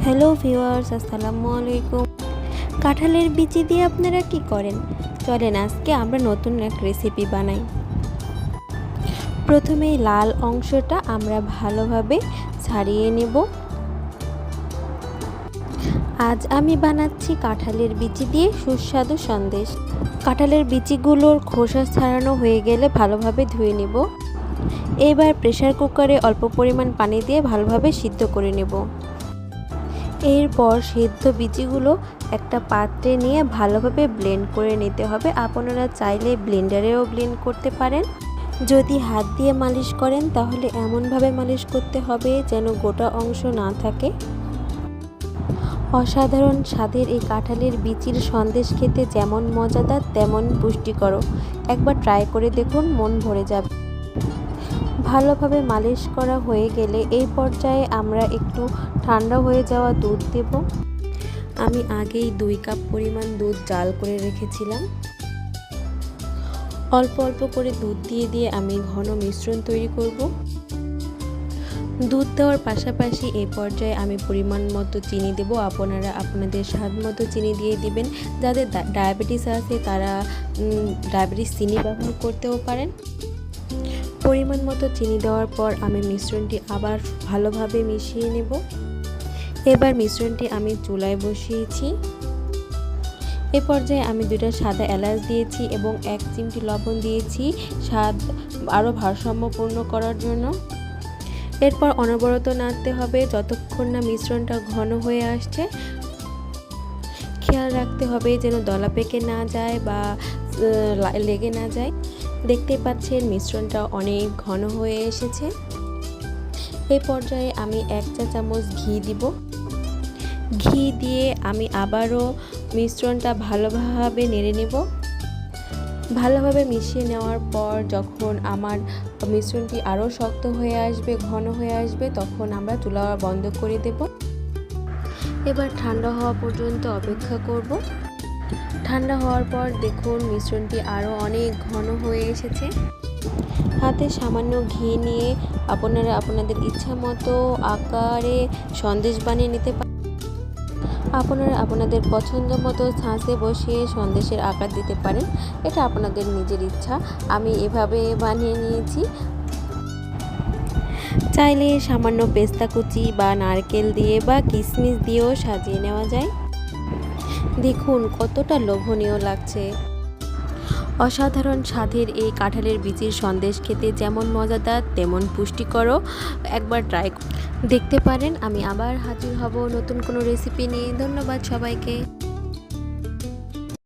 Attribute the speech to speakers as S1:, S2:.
S1: Hello viewers, আসসালামু আলাইকুম। কাঁঠালের বিচি দিয়ে আপনারা কি করেন? চলেন আজকে আমরা নতুন এক রেসিপি বানাই। প্রথমেই লাল অংশটা আমরা ভালোভাবে ছাড়িয়ে নেব। আজ আমি বানাচ্ছি কাঁঠালের বিচি দিয়ে সুস্বাদু সন্দেশ। কাঁঠালের বিচিগুলোর খোসা ছাড়ানো হয়ে গেলে ভালোভাবে ধুয়ে নেব। এবার প্রেসার কুকারে অল্প পরিমাণ পানি দিয়ে ভালোভাবে সিদ্ধ করে নেব। এরপর সিদ্ধ বিচিগুলো একটা পাত্রে নিয়ে ভালোভাবে ব্লেন্ড করে নিতে হবে। আপনারা চাইলে ব্লেন্ডারেও ব্লেন্ড করতে পারেন। যদি হাত দিয়ে মালিশ করেন তাহলে এমনভাবে মালিশ করতে হবে যেন গোটা অংশ না থাকে। অসাধারণ স্বাদের এই কাঁঠালের বিচির সন্দেশ খেতে যেমন মজাদার তেমন পুষ্টিকরও। একবার ট্রাই করে দেখুন, মন ভরে যাবে। ভালোভাবে মালিশ করা হয়ে গেলে এই পর্যায়ে আমরা একটু ঠান্ডা হয়ে যাওয়া দুধ দেব। আমি আগেই 2 কাপ পরিমাণ দুধ জাল করে রেখেছিলাম। অল্প অল্প করে দুধ দিয়ে আমি ঘন মিশ্রণ তৈরি করব। দুধ দেওয়ার পাশাপাশি এই পর্যায়ে আমি পরিমাণ মতো চিনি দেব। আপনারা আপনাদের স্বাদ মতো চিনি দিয়ে দিবেন। যাদের ডায়াবেটিস আছে তারা ডায়াবেটিস চিনি ব্যবহার করতেও পারেন। পরিমাণ মতো চিনি দেওয়ার পর আমি মিশ্রণটি আবার ভালোভাবে মিশিয়ে নেব। এবার মিশ্রণটি আমি চুলায় বসিয়েছি। এ পর্যায়ে আমি 2টা সাদা এলাচ দিয়েছি এবং 1 চিমটি লবণ দিয়েছি স্বাদ আরও ভারসাম্যপূর্ণ করার জন্য। এরপর অনবরত নাড়তে হবে যতক্ষণ না মিশ্রণটা ঘন হয়ে আসছে। খেয়াল রাখতে হবে যেন দলা পেকে না যায় বা লেগে না যায়। দেখতে পাচ্ছেন মিশ্রণটা অনেক ঘন হয়ে এসেছে। এই পর্যায়ে আমি 1 চা চামচ ঘি দিব। ঘি দিয়ে আমি আবারও মিশ্রণটা ভালোভাবে নেড়ে নেব। ভালোভাবে মিশিয়ে নেওয়ার পর যখন আমার মিশ্রণটি আরও শক্ত হয়ে আসবে, ঘন হয়ে আসবে, তখন আমরা চুলা বন্ধ করে দেব। এবার ঠান্ডা হওয়া পর্যন্ত অপেক্ষা করব। ঠান্ডা হওয়ার পর দেখুন মিশ্রণটি আরও অনেক ঘন হয়ে এসেছে। হাতে সামান্য ঘি নিয়ে আপনারা আপনাদের ইচ্ছা মতো আকারে সন্দেশ বানিয়ে নিতে পারেন। আপনারা আপনাদের পছন্দ মতো ছাঁচে বসিয়ে সন্দেশের আকার দিতে পারেন। এটা আপনাদের নিজের ইচ্ছা। আমি এভাবে বানিয়ে নিয়েছি। চাইলে সামান্য পেস্তা কুচি বা নারকেল দিয়ে বা কিশমিশ দিয়েও সাজিয়ে নেওয়া যায়। দেখুন কতটা লোভনীয় লাগছে। অসাধারণ স্বাদের এই কাঁঠালের বিচির সন্দেশ খেতে যেমন মজাদার তেমন পুষ্টিকরও। একবার ট্রাই দেখতে পারেন। আমি আবার হাজির হব নতুন কোনো রেসিপি নিয়ে। ধন্যবাদ সবাইকে।